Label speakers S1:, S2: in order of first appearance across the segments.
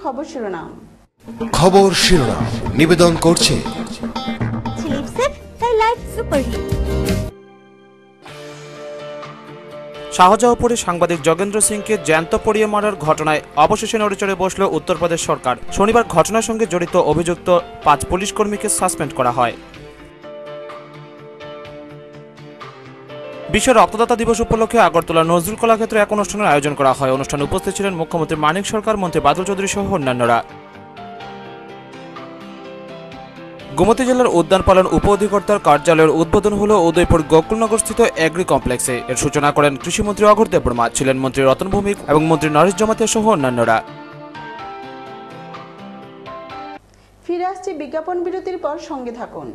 S1: খবর শিরোনাম
S2: নিবেদন করছে
S3: শাহজাহানপুরে সাংবাদিক যোগেন্দ্র সিংকে জ্যান্ত পুড়িয়ে মারার ঘটনায় অবশেষে নড়েচড়ে বসল উত্তরপ্রদেশ সরকার। শনিবার ঘটনার সঙ্গে জড়িত অভিযুক্ত 5 পুলিশ কর্মীকে সাসপেন্ড করা হয়। বিশ্ব রক্তদাতা দিবস উপলক্ষে আগরতলা নজরুল কলাক্ষেত্রে এক অনুষ্ঠানের আয়োজন করা হয়। অনুষ্ঠানে উপস্থিত ছিলেন মুখ্যমন্ত্রী মানিক সরকার, মন্ত্রী বাদল চৌধুরী সহ অন্যান্যরা। গোমতী জেলার উদ্যান পালন উপ অধিকর্তার কার্যালয়ের উদ্বোধন হল উদয়পুর গোকুলনগরস্থিত এগ্রি কমপ্লেক্সে। এর সূচনা করেন কৃষিমন্ত্রী অঘোর দেববর্মা, ছিলেন মন্ত্রী রতন ভৌমিক এবং মন্ত্রী নরেশ জমাতিয়া সহ অন্যান্যরা।
S1: ফিরে আসছি বিজ্ঞাপন বিরতির পর, সঙ্গে থাকুন।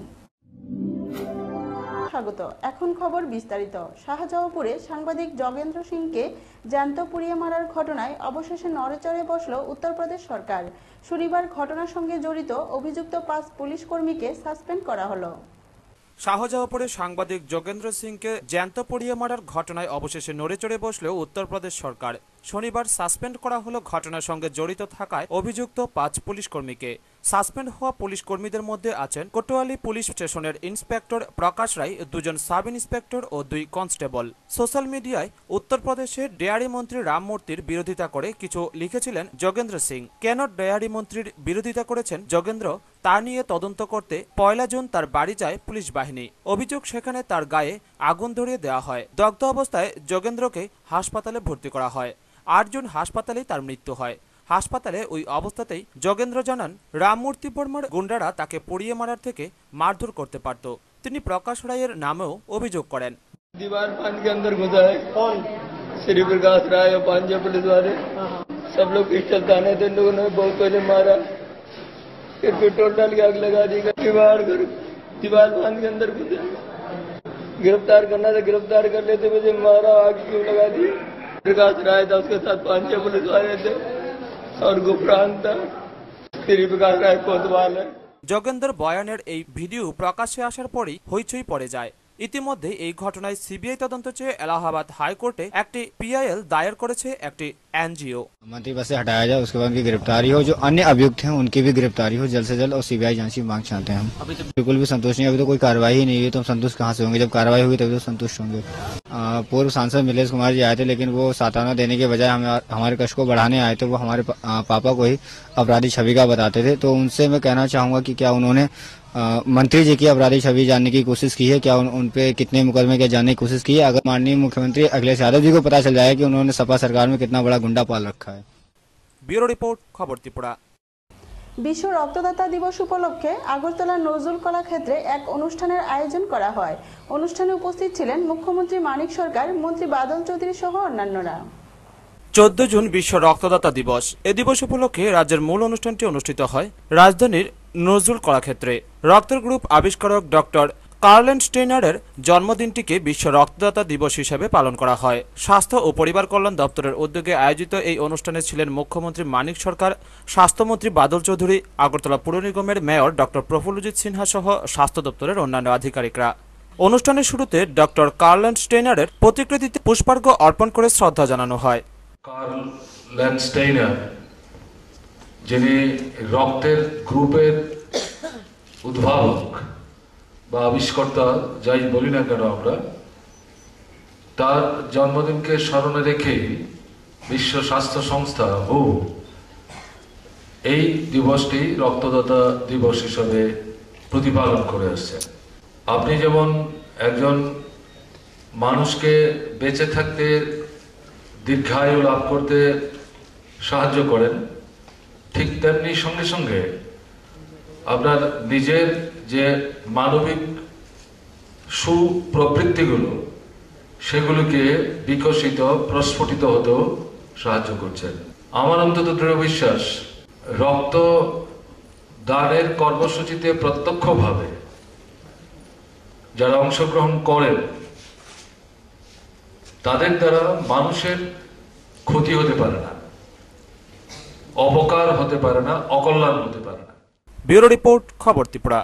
S1: স্বাগত। এখন খবর বিস্তারিত। শাহজাহানপুরে সাংবাদিক যোগেন্দ্র সিংকে জ্যান্ত পুড়িয়ে মারার ঘটনায় অবশেষে নড়েচড়ে বসল উত্তরপ্রদেশ সরকার। শনিবার ঘটনার সঙ্গে জড়িত অভিযুক্ত 5 পুলিশ কর্মীকে সাসপেন্ড করা হলো।
S3: শাহজাহানপুরে সাংবাদিক যোগেন্দ্র সিংকে জ্যান্ত পুড়িয়ে মারার ঘটনায় অবশেষে নড়েচড়ে বসল উত্তরপ্রদেশ সরকার। শনিবার সাসপেন্ড করা হলো ঘটনার সঙ্গে জড়িত থাকায় অভিযুক্ত 5 পুলিশ কর্মীকে। সাসপেন্ড হওয়া পুলিশ কর্মীদের মধ্যে আছেন কোতোয়ালি পুলিশ স্টেশনের ইন্সপেক্টর প্রকাশ রায়, 2 সাব ইন্সপেক্টর ও 2 কনস্টেবল। সোশ্যাল মিডিয়ায় উত্তরপ্রদেশের ডেয়ারি মন্ত্রী রামমূর্তির বিরোধিতা করে কিছু লিখেছিলেন যোগেন্দ্র সিং। কেন ডেয়ারি মন্ত্রীর বিরোধিতা করেছেন যোগেন্দ্র তা নিয়ে তদন্ত করতে 1 জুন তার বাড়ি যায় পুলিশ বাহিনী। অভিযোগ, সেখানে তার গায়ে আগুন ধরিয়ে দেওয়া হয়। দগ্ধ অবস্থায় যোগেন্দ্রকে হাসপাতালে ভর্তি করা হয়। 8 জুন হাসপাতালেই তার মৃত্যু হয়। হাসপাতালে ওই অবস্থাতেই যোগেন্দ্র জানান, রামমূর্তি বর্মার গুন্ডারা তাকে পুড়িয়ে মারার থেকে মারধর করতে পারত। তিনি প্রকাশ রায়ের নামেও অভিযোগ করেন।
S4: दीवार पान के अंदर घुसा है। कौन? श्री प्रकाश राय और 5 पुलिस वाले सब लोग पिस्टल ताने थे। लोगों ने बहुत पहले मारा, फिर पेट्रोल डाल के आग लगा दी। दीवार पान के अंदर घुसे, गिरफ्तार करना था गिरफ्तार कर लेते, मुझे मारा, आग क्यों लगा दी। प्रकाश राय था, उसके साथ 5 पुलिस वाले थे और गुफरान था। श्री प्रकाश राय कोतवाल है।
S3: যোগেন্দ্র বয়ানের এই ভিডিও প্রকাশ্যে আসার পরই হইচই পড়ে যায়। ইতিমধ্যে এই ঘটনায় সিবিআই তদন্ত চেয়ে এলাহাবাদ হাইকোর্টে একটি পিআইএল দায়ের করেছে একটি एनजीओ।
S5: मंत्री पद से हटाया जाए, उसके बाद उनकी गिरफ्तारी हो, जो अन्य अभियुक्त हैं उनकी भी गिरफ्तारी हो जल्द से जल्द, और सीबीआई जांच की मांग चाहते हैं हम। अभी तो बिल्कुल भी संतुष्ट नहीं, अभी तो कोई कार्रवाई ही नहीं हुई, तो हम संतुष्ट कहाँ से होंगे? जब कार्रवाई हुई तभी तो संतुष्ट होंगे। पूर्व सांसद मिलेश कुमार जी आए थे, लेकिन वो साताना देने के बजाय हमारे कष्ट को बढ़ाने आए थे। वो हमारे पापा को ही अपराधी छवि का बताते थे। तो उनसे मैं कहना चाहूंगा कि क्या उन्होंने मंत्री जी की अपराधी छवि जानने की कोशिश की है? क्या उन पे कितने मुकदमे के जानने की कोशिश की है? अगर माननीय मुख्यमंत्री अखिलेश यादव जी को पता चल जाए कि उन्होंने सपा सरकार में कितना बड़ा गुंडा पाल रखा है।
S3: ब्यूरो रिपोर्ट, खबर त्रिपुरा।
S1: বিশ্ব রক্তদাতা দিবস উপলক্ষে আগরতলা নজরুল কলাক্ষেত্রে এক অনুষ্ঠানের আয়োজন করা হয়। অনুষ্ঠানে উপস্থিত ছিলেন মুখ্যমন্ত্রী মানিক সরকার, মন্ত্রী বাদল চৌধুরী সহ অন্যান্যরা।
S3: 14 জুন বিশ্ব রক্তদাতা দিবস। এ দিবস উপলক্ষে রাজ্যের মূল অনুষ্ঠানটি অনুষ্ঠিত হয় রাজধানীর নজরুল কলাক্ষেত্রে। রক্তের গ্রুপ আবিষ্কারক ডক্টর কার্লেন স্টেইনারের জন্মদিনটিকে বিশ্ব রক্তদাতা দিবস হিসেবে পালন করা হয়। স্বাস্থ্য ও পরিবার কল্যাণ দপ্তরের উদ্যোগে আয়োজিত এই অনুষ্ঠানে ছিলেন মুখ্যমন্ত্রী মানিক সরকার, স্বাস্থ্যমন্ত্রী বাদল চৌধুরী, আগরতলা পুর নিগমের মেয়র ডক্টর প্রফুল্লজিৎ সিনহা সহ স্বাস্থ্য দপ্তরের অন্যান্য আধিকারিকরা। অনুষ্ঠানের শুরুতে ডক্টর কার্লেন স্টেইনারের প্রতিকৃতিতে পুষ্পার্ঘ্য অর্পণ করে শ্রদ্ধা জানানো হয়।
S6: কার্লেন স্টেইনার, যিনি রক্তের গ্রুপের উদ্ভাবক বা আবিষ্কর্তা, যাই বলি না কেন আমরা, তার জন্মদিনকে স্মরণে রেখে বিশ্ব স্বাস্থ্য সংস্থা এই দিবসটি রক্তদাতা দিবস হিসাবে প্রতিপালন করে আসছে। আপনি যেমন একজন মানুষকে বেঁচে থাকতে, দীর্ঘায়ু লাভ করতে সাহায্য করেন, ঠিক তেমনি সঙ্গে সঙ্গে আপনার নিজের যে মানবিক সুপ্রবৃত্তিগুলো, সেগুলোকে বিকশিত, প্রস্ফুটিত হতেও সাহায্য করছেন। আমার অন্তত দৃঢ় বিশ্বাস, রক্ত দানের কর্মসূচিতে প্রত্যক্ষভাবে যারা অংশগ্রহণ করেন, তাদের দ্বারা মানুষের ক্ষতি হতে পারে না, অপকার হতে পারে না, অকল্যাণ হতে পারে না।
S3: ব্যুরো রিপোর্ট, খবর ত্রিপুরা।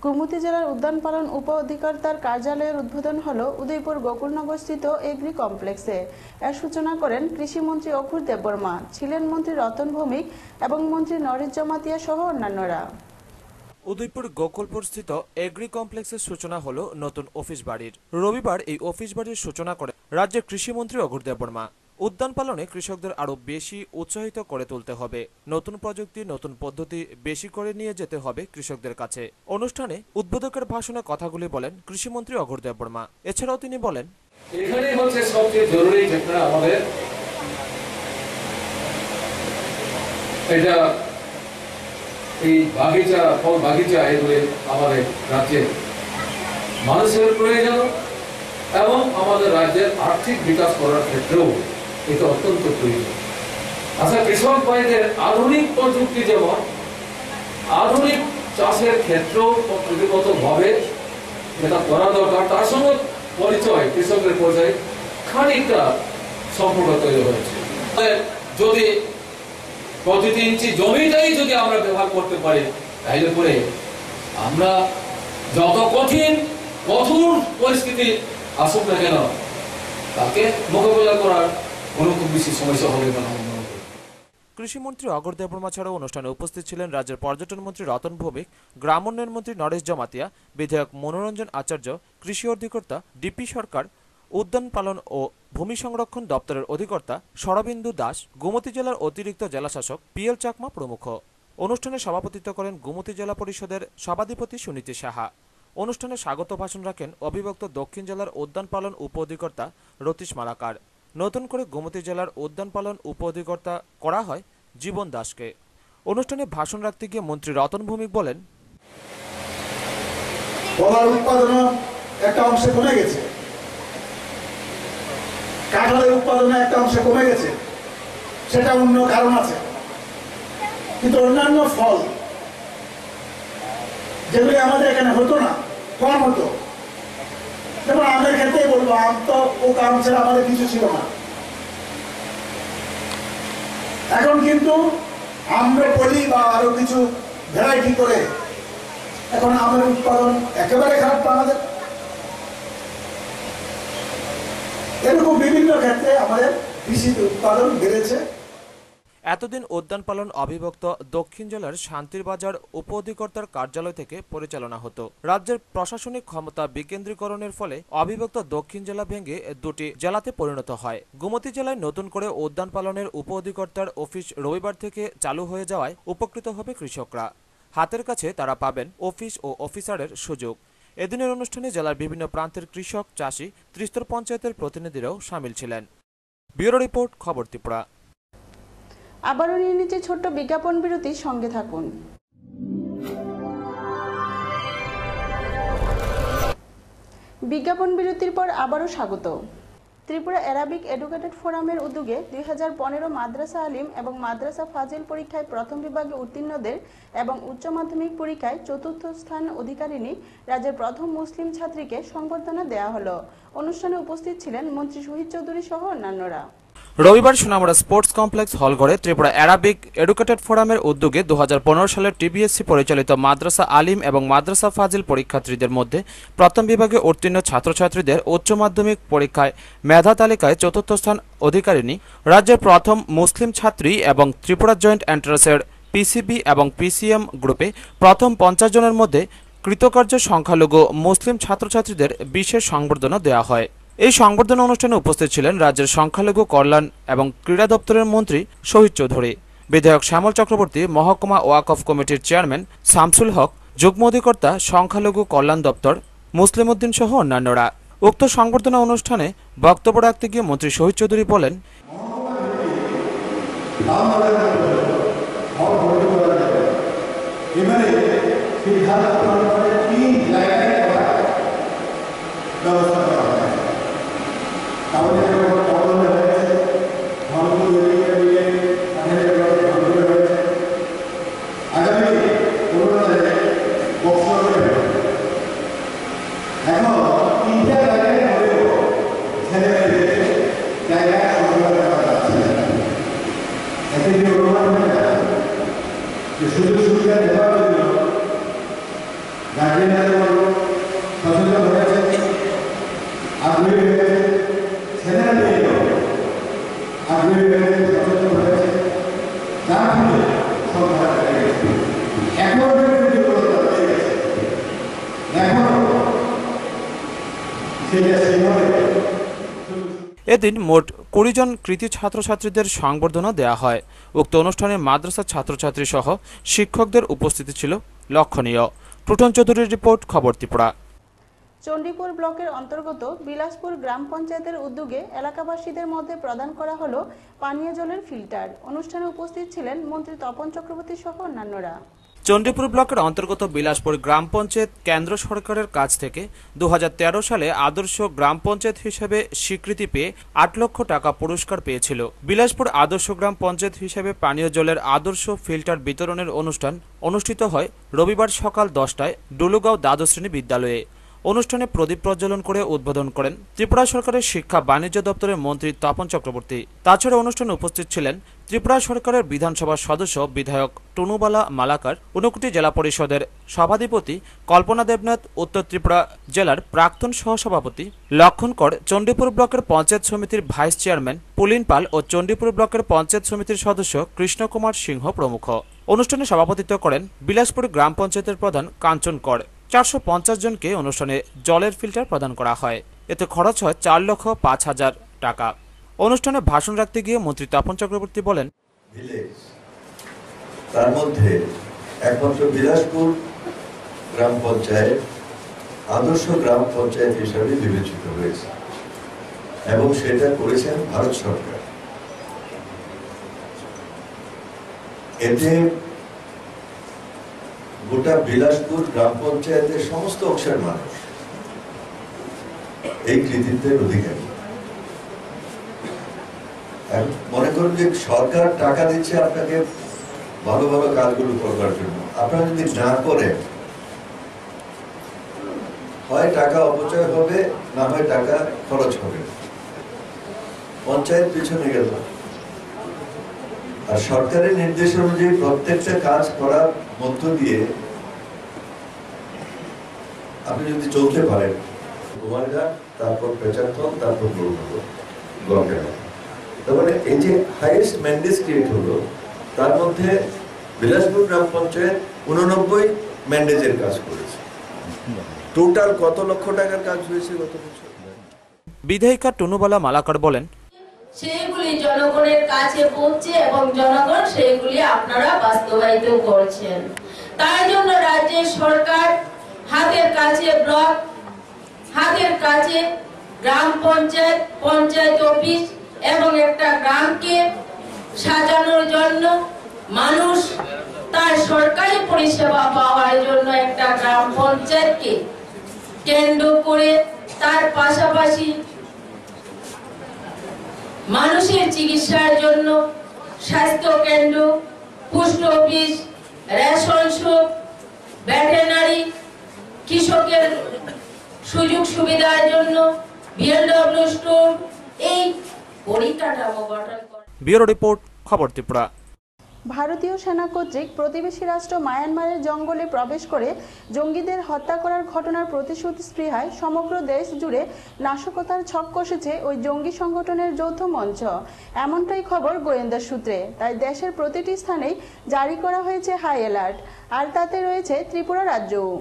S1: গোমতী জেলার উদ্যান পালন উপ অধিকর্তার কার্যালয়ের উদ্বোধন হলো উদয়পুর গোকুলনগরস্থিত এগ্রি কমপ্লেক্সে। এর সূচনা করেন কৃষিমন্ত্রী অঘোর দেববর্মা, ছিলেন মন্ত্রী রতন ভৌমিক এবং মন্ত্রী নরেশ জমাতিয়া সহ অন্যান্যরা।
S3: উদয়পুর গোকুলপুর স্থিত এগ্রি কমপ্লেক্সের সূচনা হলো নতুন অফিস বাড়ির। রবিবার এই অফিস বাড়ির সূচনা করে রাজ্যের কৃষিমন্ত্রী অঘোর দেববর্মা। উদ্যান পালনে কৃষকদের আরো বেশি উৎসাহিত করে তুলতে হবে, নতুন প্রযুক্তি নতুন পদ্ধতি বেশি করে নিয়ে যেতে হবে কৃষকদের কাছে। অনুষ্ঠানে উদ্বোধকের ভাষণে কথাগুলি বলেন কৃষিমন্ত্রী অঘোর দেববর্মা। এছাড়াও তিনি বলেন,
S6: এখানে হচ্ছে সবচেয়ে জরুরি যেটা আমাদের এটা এই বাগিচা, ফল বাগিচা, এগুলি আমাদের রাজ্যের মানুষের প্রয়োজন এবং আমাদের রাজ্যের আর্থিক বিকাশ করার ক্ষেত্রেও এটা অত্যন্ত প্রয়োজন। আচ্ছা, কৃষক ভাইদের আধুনিক প্রযুক্তি যেমন আধুনিক চাষের ক্ষেত্রেও প্রযুক্তিগতভাবে যেটা করা দরকার, তার সঙ্গে পরিচয়, কৃষকের পরিচয় খানিকটা সম্পর্ক তৈরি হয়েছে। যদি প্রতি ইঞ্চি জমিটাই যদি আমরা ব্যবহার করতে পারি, তাহলে পরে আমরা যত কঠোর পরিস্থিতি আসুক না কেন তাকে মোকাবেলা করার কোনো খুব বেশি সমস্যা হবে না।
S3: কৃষিমন্ত্রী অঘোর দেববর্মা ছাড়াও অনুষ্ঠানে উপস্থিত ছিলেন রাজ্যের পর্যটন মন্ত্রী রতন ভৌমিক, গ্রাম উন্নয়ন মন্ত্রী নরেশ জমাতিয়া, বিধায়ক মনোরঞ্জন আচার্য, কৃষি অধিকর্তা ডিপি সরকার, উদ্যান পালন ও ভূমি সংরক্ষণ দপ্তরের অধিকর্তা শরবিন্দু দাস, গোমতী জেলার অতিরিক্ত জেলাশাসক পিএল চাকমা প্রমুখ। অনুষ্ঠানে সভাপতিত্ব করেন গোমতী জেলা পরিষদের সভাধিপতি সুনীতি সাহা। অনুষ্ঠানে স্বাগত ভাষণ রাখেন অবিভক্ত দক্ষিণ জেলার উদ্যান পালন উপ অধিকর্তা রতীশ মালাকার। নতুন করে গোমতী জেলার উদ্যান পালন উপ অধিকর্তা করা হয় জীবন দাসকে। অনুষ্ঠানে ভাষণ রাখতে গিয়ে মন্ত্রী রতন ভৌমিক বলেন,
S2: কলার উৎপাদন একটা অংশে কমে গেছে, কাঁঠালের উৎপাদনে একটা অংশে কমে গেছে, সেটা অন্য কারণ আছে। কিন্তু অন্যান্য ফল যেগুলি আমাদের এখানে হতো না, কম হতো, যেমন আমের ক্ষেত্রেই বলবো, আম তো ও কারণ ছাড়া আমাদের কিছু ছিল না। এখন কিন্তু আমরা বলি বা আরো কিছু ভ্যারাইটি করে এখন আমের উৎপাদন একেবারে খারাপ আমাদের। এরকম বিভিন্ন ক্ষেত্রে আমাদের কৃষি উৎপাদন বেড়েছে।
S3: এতদিন উদ্যান পালন অবিভক্ত দক্ষিণ জেলার শান্তির বাজার উপ অধিকর্তার কার্যালয় থেকে পরিচালনা হতো। রাজ্যের প্রশাসনিক ক্ষমতা বিকেন্দ্রীকরণের ফলে অবিভক্ত দক্ষিণ জেলা ভেঙে দুটি জেলাতে পরিণত হয়। গোমতী জেলায় নতুন করে উদ্যান পালনের উপ অধিকর্তার অফিস রবিবার থেকে চালু হয়ে যাওয়ায় উপকৃত হবে কৃষকরা। হাতের কাছে তারা পাবেন অফিস ও অফিসারের সুযোগ। এদিনের অনুষ্ঠানে জেলার বিভিন্ন প্রান্তের কৃষক, চাষি, ত্রিস্তর পঞ্চায়েতের প্রতিনিধিরাও সামিল ছিলেন। ব্যুরো রিপোর্ট, খবর ত্রিপুরা।
S1: আবারও নিয়ে নিচ্ছে ছোট্ট বিজ্ঞাপন বিরতি, সঙ্গে থাকুন। বিজ্ঞাপন বিরতির পর আবারও স্বাগত। ত্রিপুরা অ্যারাবিক এডুকেটেড ফোরামের উদ্যোগে 2015 মাদ্রাসা আলিম এবং মাদ্রাসা ফাজিল পরীক্ষায় প্রথম বিভাগে উত্তীর্ণদের এবং উচ্চ মাধ্যমিক পরীক্ষায় চতুর্থ স্থান অধিকারিণী রাজ্যের প্রথম মুসলিম ছাত্রীকে সংবর্ধনা দেওয়া হলো। অনুষ্ঠানে উপস্থিত ছিলেন মন্ত্রী শহীদ চৌধুরী সহ অন্যান্যরা।
S3: রবিবার সোনামুড়া স্পোর্টস কমপ্লেক্স হলঘরে ত্রিপুরা অ্যারাবিক এডুকেটেড ফোরামের উদ্যোগে 2015 সালের টিবিএসসি পরিচালিত মাদ্রাসা আলিম এবং মাদ্রাসা ফাজিল পরীক্ষার্থীদের মধ্যে প্রথম বিভাগে উত্তীর্ণ ছাত্রছাত্রীদের উচ্চ মাধ্যমিক পরীক্ষায় মেধা তালিকায় চতুর্থ স্থান অধিকারিণী রাজ্যের প্রথম মুসলিম ছাত্রী এবং ত্রিপুরা জয়েন্ট এন্ট্রান্সের পিসিবি এবং পিসিএম গ্রুপে প্রথম 50 জনের মধ্যে কৃতকার্য সংখ্যালঘু মুসলিম ছাত্রছাত্রীদের বিশেষ সংবর্ধনা দেওয়া হয়। এই সংবর্ধনা অনুষ্ঠানে উপস্থিত ছিলেন রাজ্যের সংখ্যালঘু কল্যাণ এবং ক্রীড়া দপ্তরের মন্ত্রী শহীদ চৌধুরী, বিধায়ক শ্যামল চক্রবর্তী, মহকুমা ওয়াকফ কমিটির চেয়ারম্যান শামসুল হক, যুগ্ম অধিকর্তা সংখ্যালঘু কল্যাণ দপ্তর মুসলিম উদ্দিন সহ অন্যান্যরা। উক্ত সংবর্ধনা অনুষ্ঠানে বক্তব্য রাখতে গিয়ে মন্ত্রী শহীদ চৌধুরী বলেন,
S2: সুযোগ সুবিধা দেওয়ার জন্য
S3: এদিন মোট 20 জন কৃতি ছাত্রছাত্রীদের সংবর্ধনা দেয়া হয়। উক্ত অনুষ্ঠানে মাদ্রাসার ছাত্রছাত্রী সহ শিক্ষকদের উপস্থিতি ছিল লক্ষণীয়। টুটন চৌধুরীর রিপোর্ট, খবর ত্রিপুরা।
S1: চণ্ডীপুর ব্লকের অন্তর্গত বিলাসপুর গ্রাম পঞ্চায়েতের উদ্যোগে এলাকাবাসীদের মধ্যে প্রদান করা হলো পানীয় জলের ফিল্টার। অনুষ্ঠানে উপস্থিত ছিলেন মন্ত্রী তপন চক্রবর্তী সহ অন্যান্যরা।
S3: চণ্ডীপুর ব্লকের অন্তর্গত বিলাসপুর গ্রাম পঞ্চায়েত কেন্দ্র সরকারের কাছ থেকে 2013 সালে আদর্শ গ্রাম পঞ্চায়েত হিসেবে স্বীকৃতি পেয়ে 8 লক্ষ টাকা পুরস্কার পেয়েছিল। বিলাসপুর আদর্শ গ্রাম পঞ্চায়েত হিসেবে পানীয় জলের আদর্শ ফিল্টার বিতরণের অনুষ্ঠান অনুষ্ঠিত হয় রবিবার সকাল 10টায় ডুলুগাঁও দ্বাদশ শ্রেণী বিদ্যালয়ে। অনুষ্ঠানে প্রদীপ প্রজ্বলন করে উদ্বোধন করেন ত্রিপুরা সরকারের শিক্ষা বাণিজ্য দপ্তরের মন্ত্রী তপন চক্রবর্তী। তাছাড়া অনুষ্ঠানে উপস্থিত ছিলেন ত্রিপুরা সরকারের বিধানসভার সদস্য বিধায়ক টুনুবালা মালাকার, ঊনকোটি জেলা পরিষদের সভাধিপতি কল্পনা দেবনাথ, উত্তর ত্রিপুরা জেলার প্রাক্তন সহসভাপতি লক্ষণ কর, চণ্ডীপুর ব্লকের পঞ্চায়েত সমিতির ভাইস চেয়ারম্যান পুলিন পাল ও চণ্ডীপুর ব্লকের পঞ্চায়েত সমিতির সদস্য কৃষ্ণ কুমার সিংহ প্রমুখ। অনুষ্ঠানে সভাপতিত্ব করেন বিলাসপুর গ্রাম পঞ্চায়েতের প্রধান কাঞ্চন কর। 450 জনকে অনুষ্ঠানে জলের ফিল্টার প্রদান করা হয়। এতে খরচ হয় 4,05,000 টাকা। অনুষ্ঠানে ভাষণ রাখতে গিয়ে মন্ত্রী তপন চক্রবর্তী বলেন,
S7: তার মধ্যে একমাত্র বিলাসপুর গ্রাম পঞ্চায়েত আদর্শ গ্রাম পঞ্চায়েত হিসাবে বিবেচিত হয়েছে এবং সেটা করেছেন ভারত সরকার। এতে গোটা বিলাসপুর গ্রাম পঞ্চায়েতের সমস্ত অংশের মানুষ এই কৃতিত্বের অধিকারী। মনে করুন যে সরকার টাকা দিচ্ছে আপনাকে ভালো ভালো কাজগুলো করবার জন্য, আপনারা যদি না করেন হয় টাকা অপচয় হবে, না হয় টাকা খরচ হবে, পঞ্চায়েত পিছনে গেল। আর সরকারের নির্দেশ অনুযায়ী প্রত্যেকটা কাজ করার মধ্য দিয়ে আপনি যদি চলতে পারেন, কুমারঘাট, তারপর পেচারথল, তারপর গঙ্গাঘাট, তারপরে এই যে হাইয়েস্ট ম্যান্ডেজ ক্রিয়েট হলো, তার মধ্যে বিলাসপুর গ্রাম পঞ্চায়েত 89 ম্যান্ডেজের কাজ করেছে। টোটাল কত লক্ষ টাকার কাজ হয়েছে গত বছর?
S3: বিধায়িকা টুনুবালা মালাকার বলেন,
S8: সেগুলি জনগণের কাছে পৌঁছে এবং জনগণ সেগুলি আপনারা বাস্তবায়িত করছেন। তাই জন্য রাজ্যের সরকার হাতের কাছে ব্লক, হাতের কাছে গ্রাম পঞ্চায়েত, পঞ্চায়েত অফিস এবং একটা গ্রামকে সাজানোর জন্য, মানুষ তার সরকারি পরিষেবা পাওয়ার জন্য একটা গ্রাম পঞ্চায়েতকে কেন্দ্র করে, তার পাশাপাশি মানুষের চিকিৎসার জন্য স্বাস্থ্য কেন্দ্র, post office, ration shop, veterinary, কৃষকের সুযোগ সুবিধার জন্য বিএলডব্লিউ স্টোর, এই পরিকাঠামো গঠন করে।
S3: ব্যুরো রিপোর্ট, খবর ত্রিপুরা।
S1: ভারতীয় সেনা কর্তৃক প্রতিবেশী রাষ্ট্র মায়ানমারের জঙ্গলে প্রবেশ করে জঙ্গিদের হত্যা করার ঘটনার প্রতিশোধ স্পৃহায় সমগ্র দেশ জুড়ে নাশকতার ছক কষেছে ওই জঙ্গি সংগঠনের যৌথ মঞ্চ। এমনটাই খবর গোয়েন্দা সূত্রে। তাই দেশের প্রতিটি স্থানেই জারি করা হয়েছে হাই অ্যালার্ট, আর তাতে রয়েছে ত্রিপুরা রাজ্যও।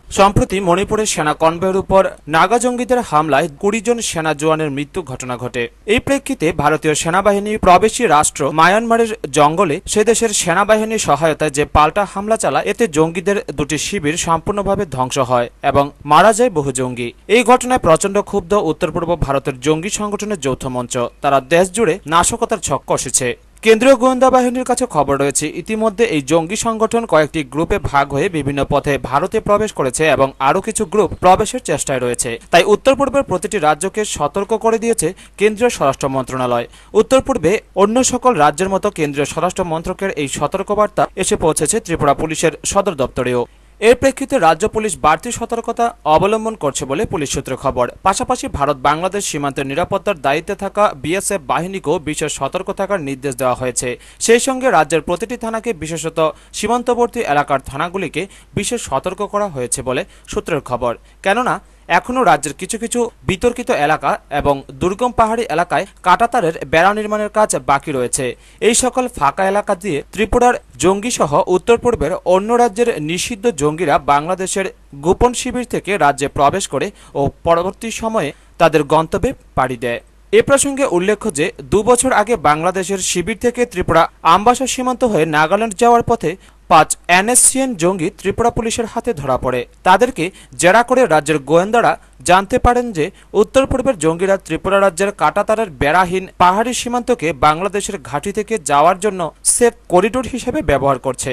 S3: সম্প্রতি মণিপুরের সেনা কনভয়ের উপর নাগা জঙ্গিদের হামলায় 20 জন সেনা জওয়ানের মৃত্যু ঘটনা ঘটে। এই প্রেক্ষিতে ভারতীয় সেনাবাহিনী প্রবেশী রাষ্ট্র মায়ানমারের জঙ্গলে সে দেশের সেনাবাহিনীর সহায়তায় যে পাল্টা হামলা চালায়, এতে জঙ্গিদের দুটি শিবির সম্পূর্ণভাবে ধ্বংস হয় এবং মারা যায় বহু জঙ্গি। এই ঘটনায় প্রচন্ড ক্ষুব্ধ উত্তর পূর্ব ভারতের জঙ্গি সংগঠনের যৌথ মঞ্চ। তারা দেশ জুড়ে নাশকতার ছক কষেছে। কেন্দ্রীয় গোয়েন্দা বাহিনীর কাছে খবর রয়েছে, ইতিমধ্যে এই জঙ্গি সংগঠন কয়েকটি গ্রুপে ভাগ হয়ে বিভিন্ন পথে ভারতে প্রবেশ করেছে এবং আরও কিছু গ্রুপ প্রবেশের চেষ্টায় রয়েছে। তাই উত্তর পূর্বের প্রতিটি রাজ্যকে সতর্ক করে দিয়েছে কেন্দ্রীয় স্বরাষ্ট্র মন্ত্রণালয়। উত্তর পূর্বে অন্য সকল রাজ্যের মতো কেন্দ্রীয় স্বরাষ্ট্র মন্ত্রকের এই সতর্কবার্তা এসে পৌঁছেছে ত্রিপুরা পুলিশের সদর দপ্তরেও। এর প্রেক্ষিতে রাজ্য পুলিশ বাড়তি সতর্কতা অবলম্বন করছে বলে পুলিশ সূত্রে খবর। পাশাপাশি ভারত বাংলাদেশ সীমান্তের নিরাপত্তার দায়িত্বে থাকা বিএসএফ বাহিনীকেও বিশেষ সতর্ক থাকার নির্দেশ দেওয়া হয়েছে। সেই সঙ্গে রাজ্যের প্রতিটি থানাকে, বিশেষত সীমান্তবর্তী এলাকার থানাগুলিকে বিশেষ সতর্ক করা হয়েছে বলে সূত্রের খবর। কেননা এখনও রাজ্যের কিছু কিছু বিতর্কিত এলাকা এবং দুর্গম পাহাড়ি এলাকায় কাঁটাতারের বেড়া নির্মাণের কাজ বাকি রয়েছে। এই সকল ফাঁকা এলাকা দিয়ে ত্রিপুরার জঙ্গিসহ উত্তর পূর্বের অন্য রাজ্যের নিষিদ্ধ জঙ্গিরা বাংলাদেশের গোপন শিবির থেকে রাজ্যে প্রবেশ করে ও পরবর্তী সময়ে তাদের গন্তব্যে পাড়ি দেয়। এ প্রসঙ্গে উল্লেখ্য যে 2 বছর আগে বাংলাদেশের শিবির থেকে ত্রিপুরা আমবাসা সীমান্ত হয়ে নাগাল্যান্ড যাওয়ার পথে 5 NSCN জঙ্গি ত্রিপুরা পুলিশের হাতে ধরা পড়ে। তাদেরকে জেরা করে রাজ্যের গোয়েন্দারা জানতে পারেন যে উত্তর পূর্বের জঙ্গিরা ত্রিপুরা রাজ্যের কাঁটাতারের বেড়াহীন পাহাড়ি সীমান্তকে বাংলাদেশের ঘাঁটি থেকে যাওয়ার জন্য সেফ করিডোর হিসেবে ব্যবহার করছে।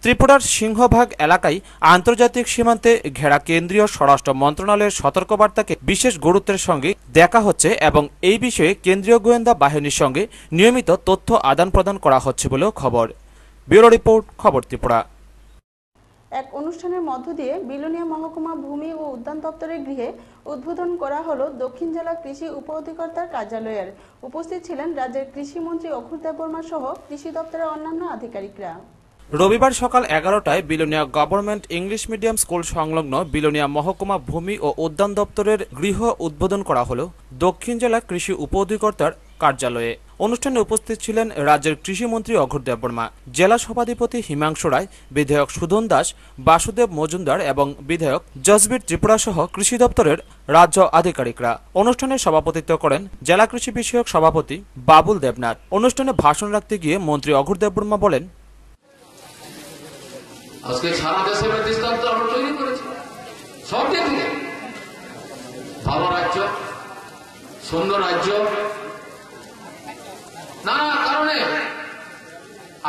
S3: ত্রিপুরার সিংহভাগ এলাকায় আন্তর্জাতিক সীমান্তে ঘেরা কেন্দ্রীয় স্বরাষ্ট্র মন্ত্রণালয়ের সতর্কবার্তাকে বিশেষ গুরুত্বের সঙ্গে দেখা হচ্ছে এবং এই বিষয়ে কেন্দ্রীয় গোয়েন্দা বাহিনীর সঙ্গে নিয়মিত তথ্য আদান প্রদান করা হচ্ছে বলেও খবর। ব্যুরো রিপোর্ট, খবর ত্রিপুরা।
S1: এক অনুষ্ঠানের মধ্য দিয়ে বিলোনিয়া মহকুমা ভূমি ও উদ্যান দপ্তরের গৃহে উদ্বোধন করা হলো দক্ষিণ জেলা কৃষি উপ অধিকর্তার কার্যালয়ের। উপস্থিত ছিলেন রাজ্যের কৃষিমন্ত্রী অঘোর দেববর্মা সহ কৃষি দপ্তরের অন্যান্য আধিকারিকরা।
S3: রবিবার সকাল 11টায় Belonia government English medium school সংলগ্ন বিলোনিয়া মহকুমা ভূমি ও উদ্যান দপ্তরের গৃহ উদ্বোধন করা হলো দক্ষিণ জেলা কৃষি উপ অধিকর্তার কার্যালয়ে। অনুষ্ঠানে উপস্থিত ছিলেন রাজ্যের কৃষিমন্ত্রী অঘোর দেববর্মা, জেলা সভাধিপতি হিমাংশু রায়, বিধায়ক সুধন দাস, বাসুদেব মজুমদার এবং বিধায়ক জসবীর ত্রিপুরা সহ কৃষি দপ্তরের রাজ্য আধিকারিকরা। অনুষ্ঠানে সভাপতিত্ব করেন জেলা কৃষি বিষয়ক সভাপতি বাবুল দেবনাথ। অনুষ্ঠানে ভাষণ রাখতে গিয়ে মন্ত্রী অঘোর দেববর্মা বলেন,
S6: আজকে সারা দেশের দৃষ্টান্ত আমরা তৈরি করেছি। সব দিক থেকে ভালো রাজ্য, সুন্দর রাজ্য, নানা কারণে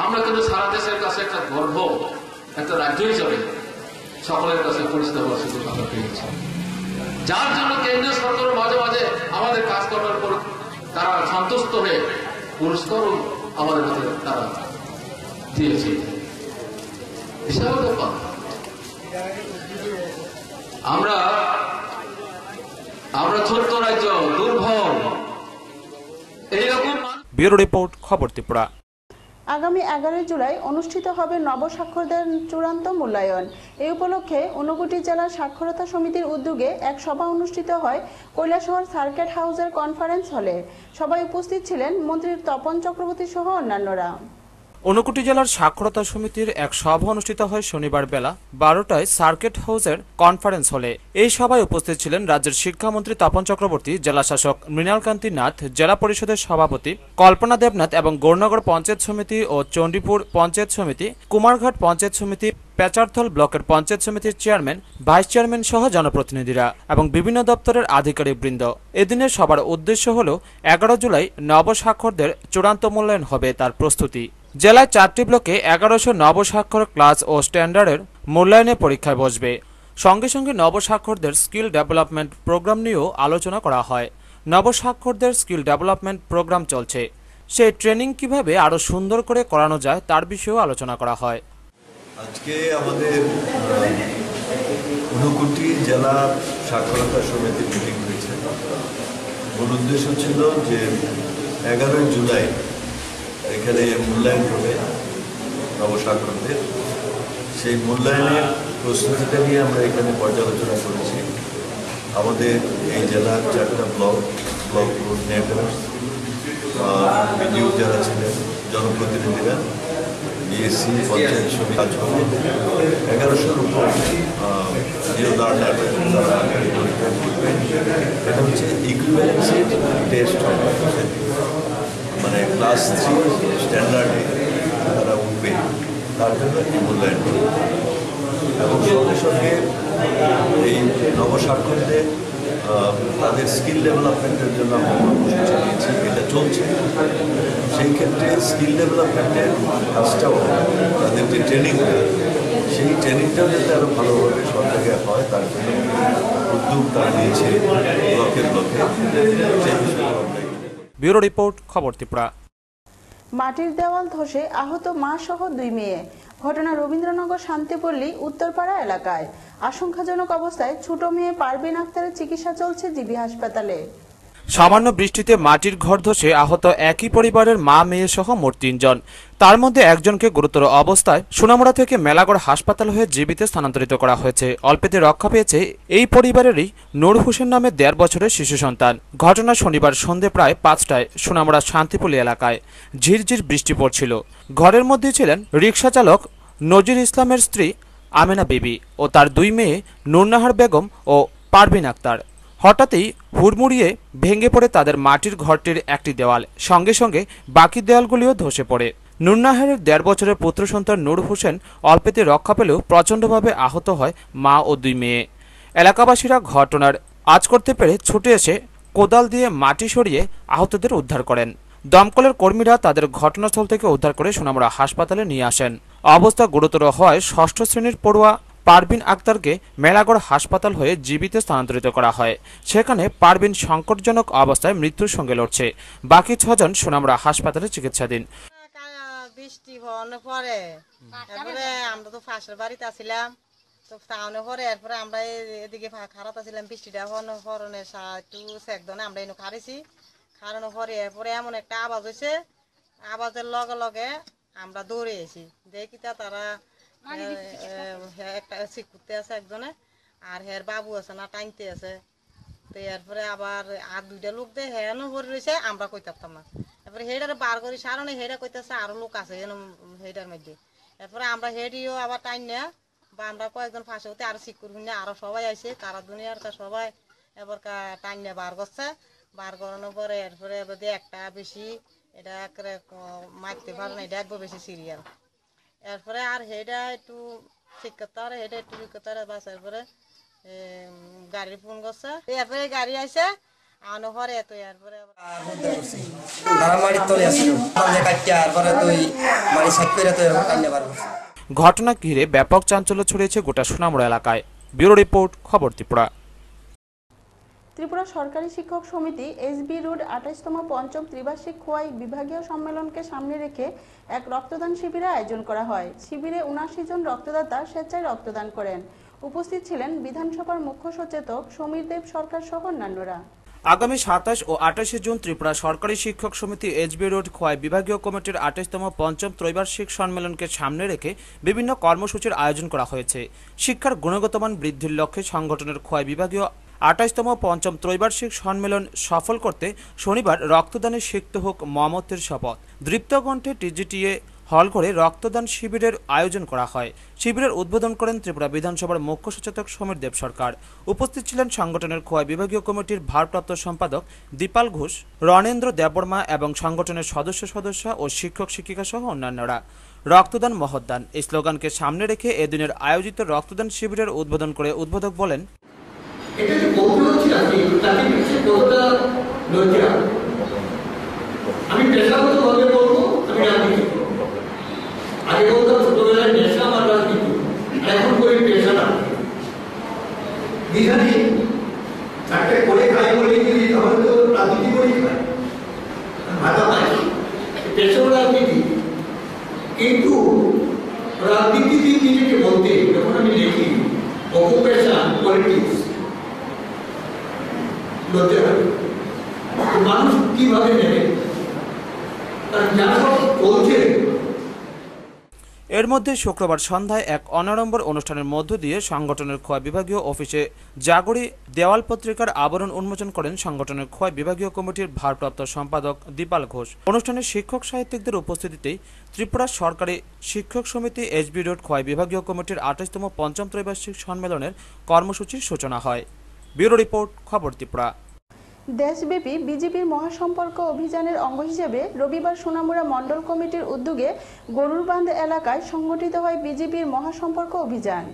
S6: আমরা কিন্তু সারা দেশের কাছে একটা গর্ব, একটা রাজ্য হিসাবে সকলের কাছে পরিচিত হওয়ার সুযোগ আমরা পেয়েছি। যার জন্য কেন্দ্রীয় সরকার মাঝে মাঝে আমাদের কাজকর্মের পর তারা সন্তুষ্ট হয়ে পুরস্কারও আমাদের কাছে তারা দিয়েছে। বিশাল ব্যাপার। আমরা ছোট্ট রাজ্য, দুর্ভর, এইরকম।
S3: ব্যুরো রিপোর্ট, খবর ত্রিপুরা।
S1: আগামী 11 জুলাই অনুষ্ঠিত হবে নবস্বাক্ষরদের চূড়ান্ত মূল্যায়ন। এই উপলক্ষে ঊনকোটি জেলা সাক্ষরতা সমিতির উদ্যোগে এক সভা অনুষ্ঠিত হয় কৈলাসহর সার্কিট হাউসের কনফারেন্স হলে। সভায় উপস্থিত ছিলেন মন্ত্রী তপন চক্রবর্তী সহ অন্যান্যরা।
S3: ঊনকোটি জেলার সাক্ষরতা সমিতির এক সভা অনুষ্ঠিত হয় শনিবার বেলা 12টায় সার্কিট হাউসের কনফারেন্স হলে। এই সভায় উপস্থিত ছিলেন রাজ্যের শিক্ষামন্ত্রী তপন চক্রবর্তী, জেলা শাসক মৃণালকান্তি নাথ, জেলা পরিষদের সভাপতি কল্পনা দেবনাথ এবং গৌরনগর পঞ্চায়েত সমিতি ও চণ্ডীপুর পঞ্চায়েত সমিতি, কুমারঘাট পঞ্চায়েত সমিতি, পেচারথল ব্লকের পঞ্চায়েত সমিতির চেয়ারম্যান, ভাইস চেয়ারম্যান সহ জনপ্রতিনিধিরা এবং বিভিন্ন দপ্তরের আধিকারিকবৃন্দ। এদিনের সভার উদ্দেশ্য হল 11 জুলাই নবস্বাক্ষরদের চূড়ান্ত মূল্যায়ন হবে তার প্রস্তুতি। জেলায় 4টি ব্লকে 1100 নবস্বাক্ষর ক্লাস ও স্ট্যান্ডার্ডের মূল্যায়নে পরীক্ষায় বসবে। সঙ্গে সঙ্গে নবস্বাক্ষরদের স্কিল ডেভেলপমেন্ট প্রোগ্রাম নিয়েও আলোচনা করা হয়। নবস্বাক্ষরদের স্কিল ডেভেলপমেন্ট প্রোগ্রাম চলছে, সেই ট্রেনিং কিভাবে আরো সুন্দর করে করানো যায় তার বিষয়েও আলোচনা করা হয়।
S7: আজকে আমাদের ঊনকোটি জেলা সাক্ষরতা সমিতির মিটিং হয়েছে। মূল উদ্দেশ্য ছিল যে 11 জুলাই এখানে মূল্যায়ন হবে নবস্বাক্ষরদের। সেই মূল্যায়নের প্রস্তুতিটা নিয়ে আমরা এখানে পর্যালোচনা করেছি। আমাদের এই জেলার 4টা ব্লক কোঅর্ডিনেটর, বিডিও যারা ছিলেন, জনপ্রতিনিধিরা, বিএসসি পঞ্চায়েত সমিতি কাজ হবে। 1100-র উপর লার্নার তারা পরীক্ষা করবে। এটা হচ্ছে ইকুইভ্যালেন্সি টেস্ট হবে, মানে ক্লাস 3 স্ট্যান্ডার্ডে তারা উঠবে, তার জন্য এই মূল্যায়ন করবে। এবং সঙ্গে সঙ্গে এই নবস্বাক্ষরদের তাদের স্কিল ডেভেলপমেন্টের জন্য আমরা কর্মসূচি নিয়েছি, এটা চলছে। সেই ক্ষেত্রে স্কিল ডেভেলপমেন্টের কাজটাও, তাদের যে ট্রেনিংটা, সেই ট্রেনিংটাও যাতে আরও ভালোভাবে সব জায়গায় হয় তার জন্য উদ্যোগ তারা নিয়েছে ব্লকে। সেই বিষয়ে
S3: ব্যুরো রিপোর্ট, খবর ত্রিপুরা।
S1: মাটির দেওয়াল ধসে আহত মা সহ 2 মেয়ে। ঘটনা রবীন্দ্রনগর শান্তিপল্লী উত্তরপাড়া এলাকায়। আশঙ্কাজনক অবস্থায় ছোট মেয়ে পারভিন আক্তারের চিকিৎসা চলছে জিবি হাসপাতালে।
S3: সামান্য বৃষ্টিতে মাটির ঘর ধসে আহত একই পরিবারের মা মেয়ে সহ মোট ৩ জন। তার মধ্যে একজনকে গুরুতর অবস্থায় সোনামুড়া থেকে মেলাগড় হাসপাতাল হয়ে জীবিত স্থানান্তরিত করা হয়েছে। অল্পেতে রক্ষা পেয়েছে এই পরিবারেরই নূর হোসেন নামে ১.৫ বছরের শিশু সন্তান। ঘটনা শনিবার সন্ধ্যে প্রায় ৫টায় সোনামুড়া শান্তিপুলি এলাকায় ঝিরঝির বৃষ্টি পড়ছিল। ঘরের মধ্যে ছিলেন রিকশা চালক নজির ইসলামের স্ত্রী আমেনা বিবি ও তার ২ মেয়ে নুরনাহার বেগম ও পারভিন আক্তার। হঠাৎই হুড়মুড়িয়ে ভেঙে পড়ে তাদের মাটির ঘরটির একটি দেওয়াল, সঙ্গে সঙ্গে বাকি দেওয়ালগুলিও ধসে পড়ে। নুরনাহারের ১.৫ বছরের পুত্র সন্তান নূর হোসেন অল্পেতে রক্ষা পেলেও প্রচণ্ডভাবে আহত হয় মা ও ২ মেয়ে। এলাকাবাসীরা ঘটনার আঁচ করতে পেরে ছুটে এসে কোদাল দিয়ে মাটি সরিয়ে আহতদের উদ্ধার করেন। দমকলের কর্মীরা তাদের ঘটনাস্থল থেকে উদ্ধার করে সোনামুড়া হাসপাতালে নিয়ে আসেন। অবস্থা গুরুতর হওয়ায় ৬ষ্ঠ শ্রেণীর পড়ুয়া পারভিন আক্তারকে মেলাগড় হাসপাতাল হয়ে জীবিত স্থানান্তরিত করা হয়। সেখানে পারভিন সংকটজনক অবস্থায় মৃত্যুর সঙ্গে লড়ছে। বাকি ৬ জন সোনামুড়া হাসপাতালে চিকিৎসাধীন।
S9: বৃষ্টি হওয়ার পরে এরপরে আমরা তো পাশের বাড়িতে আসছিলাম, তো টাউনে পরে এরপরে আমরা এদিকে খারাপ আসছিলাম। বৃষ্টিটা হওয়ার পরে একটু একদনে আমরা এনে খারিছি, খারানোর পরে এরপরে এমন একটা আওয়াজ হয়েছে, আওয়াজের লগে লগে আমরা দৌড়ে এসি, দেখি তা তারা একটা শিখতে আছে একজনে, আর হের বাবু আছে না টাইনতে আছে। তো এরপরে আবার আর ২টা লোক দিয়ে হেনো ভরে রয়েছে, আমরা কই থাকতাম না। এরপরে হেডারে বার করি সারানো, হেডা কইতেছে আরো লোক আছে হেডার মধ্যে। এরপরে আমরা হেডিও আবার টাইন নেয়া বা আমরা কয়েকজন ফাঁসে হতে আরো শিক্ষুর না আরো সবাই আইছে, কারা দুনিয়ার সবাই এবার টাইন নিয়ে বার করছে। বার করানোর পরে এরপরে এবার একটা বেশি এটা মারতে পারে না, এটা একবার বেশি সিরিয়াল। এরপরে আর হেডা একটু ঠিক করতে পারে, হেডা একটু ঠিক করতে পারে, বাস এরপরে গাড়ি ফোন করছে, এরপরে গাড়ি আইসে আনো পরে তো এরপরে
S3: ঘটনা ঘিরে ব্যাপক চাঞ্চল্য ছড়িয়েছে গোটা সোনামুড়া এলাকায়। ব্যুরো রিপোর্ট, খবর ত্রিপুরা।
S1: ত্রিপুরা সরকারি শিক্ষক সমিতি এসবি রোড ২৮তম পঞ্চম ত্রিবার্ষিক খোয়াই বিভাগীয় সম্মেলনকে সামনে রেখে এক রক্তদান শিবিরের আয়োজন করা হয়। শিবিরে ৭৯ জন রক্তদাতা স্বেচ্ছায় রক্তদান করেন। উপস্থিত ছিলেন বিধানসভার মুখ্য সচেতক সমীর দেব সরকার সহ অন্যান্যরা।
S3: আগামী ২৭ ও ২৮ জুন ত্রিপুরা সরকারি শিক্ষক সমিতি এসবি রোড খোয়াই বিভাগীয় কমিটির ২৮তম পঞ্চম ত্রৈবার্ষিক সম্মেলনকে সামনে রেখে বিভিন্ন কর্মসূচির আয়োজন করা হয়েছে। শিক্ষার গুণগত মান বৃদ্ধির লক্ষ্যে সংগঠনের খোয়াই বিভাগীয় ২৮তম পঞ্চম ত্রৈবার্ষিক সম্মেলন সফল করতে শনিবার রক্তদানে শিখতে হোক মমত্বের শপথ দৃপ্তকণ্ঠে টিজিটিএ হল করে রক্তদান শিবিরের আয়োজন করা হয়। শিবিরের উদ্বোধন করেন ত্রিপুরা বিধানসভার মুখ্য সচেতক সমীর দেব সরকার। উপস্থিত ছিলেন সংগঠনের খোয়াই বিভাগীয় কমিটির ভারপ্রাপ্ত সম্পাদক দীপাল ঘোষ, রণেন্দ্র দেববর্মা এবং সংগঠনের সদস্য ও শিক্ষক শিক্ষিকা সহ অন্যান্যরা। রক্তদান মহৎদান এই স্লোগানকে সামনে রেখে এদিনের আয়োজিত রক্তদান শিবিরের উদ্বোধন করে উদ্বোধক বলেন,
S10: এটা যে বলতে হচ্ছে তাকে হচ্ছে কতটা লজ্জা। আমি পেশাগতভাবে বলবো, আমি রাজনীতি করবো। আগে বলতাম ছোটবেলায় নেশা আমার রাজনীতি, এখন করি পেশা না। বিধানী চারটে করে খাই বলে যদি তাহলে তো রাজনীতি করেই খায়, ভাতা পাই, পেশাও রাজনীতি। কিন্তু রাজনীতি নিজেকে বলতে যখন আমি দেখি অকুপেশন পলিটিক্স, মানুষ কিভাবে নেবে, চলছে।
S3: এর মধ্যে শুক্রবার সন্ধ্যায় এক অনাড়ম্বর অনুষ্ঠানের মধ্য দিয়ে সংগঠনের খোয়াই বিভাগীয় অফিসে জাগরি দেওয়াল পত্রিকার আবরণ উন্মোচন করেন সংগঠনের খোয়াই বিভাগীয় কমিটির ভারপ্রাপ্ত সম্পাদক দীপাল ঘোষ। অনুষ্ঠানে শিক্ষক সাহিত্যিকদের উপস্থিতিতেই ত্রিপুরা সরকারি শিক্ষক সমিতি এসবি রোড খোয়াই বিভাগীয় কমিটির ২৮তম পঞ্চম ত্রৈবার্ষিক সম্মেলনের কর্মসূচির সূচনা হয়। ব্যুরো রিপোর্ট, খবর ত্রিপুরা।
S1: দেশব্যাপী বিজেপির মহাসম্পর্ক অভিযানের অঙ্গ হিসেবে রবিবার সোনামুড়া মণ্ডল কমিটির উদ্যোগে গরুরবান্ধ এলাকায় সংগঠিত হয় বিজেপির মহাসম্পর্ক অভিযান।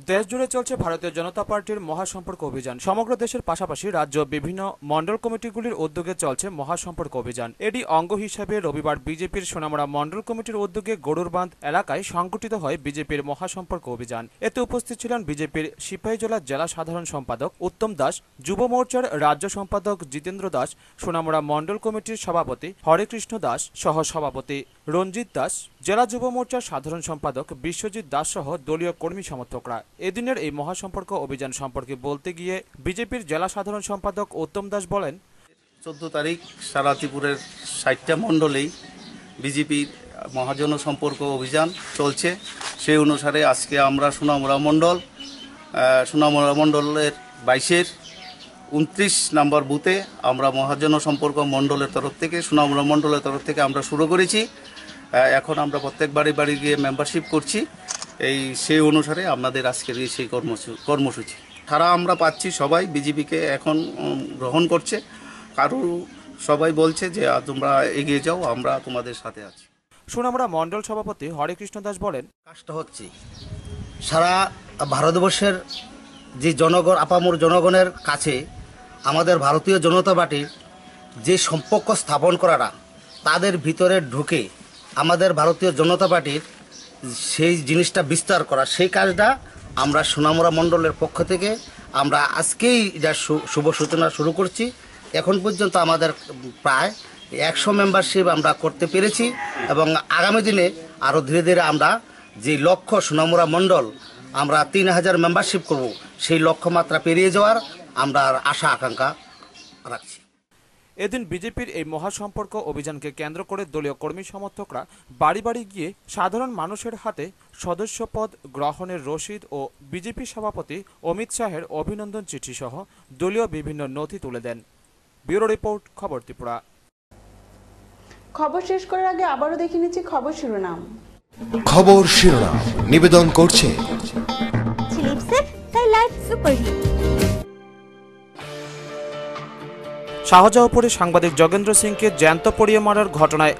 S3: দেশ জুড়ে চলছে ভারতীয় জনতা পার্টির মহাসম্পর্ক অভিযান। সমগ্র দেশের পাশাপাশি রাজ্য বিভিন্ন মণ্ডল কমিটিগুলির উদ্যোগে চলছে মহাসম্পর্ক অভিযান। এরই অঙ্গ হিসেবে রবিবার বিজেপির সোনামুড়া মণ্ডল কমিটির উদ্যোগে গরুরবান্ধ এলাকায় সংগঠিত হয় বিজেপির মহাসম্পর্ক অভিযান। এতে উপস্থিত ছিলেন বিজেপির সিপাহীজলা জেলা সাধারণ সম্পাদক উত্তম দাস, যুব মোর্চার রাজ্য সম্পাদক জিতেন্দ্র দাস, সোনামুড়া মণ্ডল কমিটির সভাপতি হরেকৃষ্ণ দাস, সহ সভাপতি রঞ্জিত দাস, জেলা যুব মোর্চার সাধারণ সম্পাদক বিশ্বজিৎ দাস সহ দলীয় কর্মী সমর্থকরা। এদিনের এই মহাসম্পর্ক অভিযান সম্পর্কে বলতে গিয়ে বিজেপির জেলা সাধারণ সম্পাদক উত্তম দাস বলেন,
S11: 14 তারিখ সারা ত্রিপুরের 60টা মণ্ডলেই বিজেপির মহাজন সম্পর্ক অভিযান চলছে। সেই অনুসারে আজকে আমরা সোনামুড়া মণ্ডলের 22-এর 29 নম্বর বুথে আমরা মহাজন সম্পর্ক মণ্ডলের তরফ থেকে সোনামুড়া মণ্ডলের তরফ থেকে আমরা শুরু করেছি। এখন আমরা প্রত্যেক বাড়ি গিয়ে মেম্বারশিপ করছি। সেই অনুসারে আমাদের আজকের সেই কর্মসূচি। সারা আমরা পাচ্ছি, সবাই বিজেপিকে এখন গ্রহণ করছে। কারো সবাই বলছে যে তোমরা এগিয়ে যাও, আমরা তোমাদের সাথে আছি।
S3: সোনামুড়া মণ্ডল সভাপতি হরেকৃষ্ণ দাস বলেন,
S12: কাজটা হচ্ছে সারা ভারতবর্ষের যে জনগণ, আপামর জনগণের কাছে আমাদের ভারতীয় জনতা পার্টির যে সম্পর্ক স্থাপন করাটা, তাদের ভিতরে ঢুকে আমাদের ভারতীয় জনতা পার্টির সেই জিনিসটা বিস্তার করা, সেই কাজটা আমরা সোনামুড়া মণ্ডলের পক্ষ থেকে আমরা আজকেই যা শুভ সূচনা শুরু করছি। এখন পর্যন্ত আমাদের প্রায় 100 মেম্বারশিপ আমরা করতে পেরেছি এবং আগামী দিনে আরও ধীরে ধীরে আমরা যে লক্ষ্য সোনামুড়া মণ্ডল আমরা 3000 মেম্বারশিপ করব, সেই লক্ষ্যমাত্রা পেরিয়ে যাওয়ার আমরা আশা আকাঙ্ক্ষা রাখছি।
S3: এদিন বিজেপির এই মহাসম্পর্ক অভিযানকে কেন্দ্র করে দলীয় কর্মী সমর্থকরা বাড়ি বাড়ি গিয়ে সাধারণ মানুষের হাতে সদস্যপদ গ্রহণের রসিদ ও বিজেপি সভাপতি অমিত শাহের অভিনন্দন চিঠি সহ দলীয় বিভিন্ন নথি তুলে দেন। ব্যুরো রিপোর্ট, খবর ত্রিপুরা।
S1: খবর শেষ করার আগে আবারও দেখে নিচ্ছি খবর শিরোনাম।
S13: খবর শিরোনাম নিবেদন করছে
S3: শাহজাহানপুরে সাংবাদিক যোগেন্দ্র সিংকে জ্যান্ত পুড়িয়ে মারার ঘটনায়